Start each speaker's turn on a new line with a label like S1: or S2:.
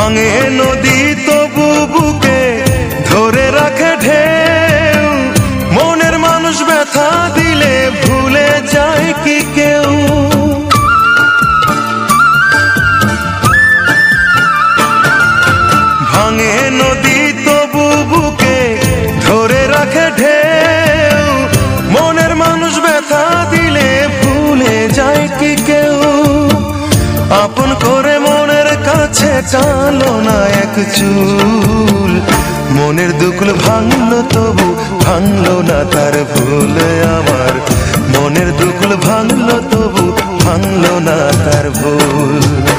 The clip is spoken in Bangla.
S1: ভাঙে নদী তবু বুকে ধরে রাখে ঢেউ, মনের মানুষ ব্যথা দিলে ভুলে যায় কি কেউ? ভাঙে নদী তবু বুকে ধরে রাখে ঢেউ, মনের মানুষ ব্যথা দিলে ভুলে যায় কি কেউ? আপন করে মনের কাছে টানলো না এক চুল, মনের দুকুল ভাঙলো তবু ভাঙলো না তার ভুল। আমার মনের দুকুল ভাঙলো তবু ভাঙলো না তার ভুল।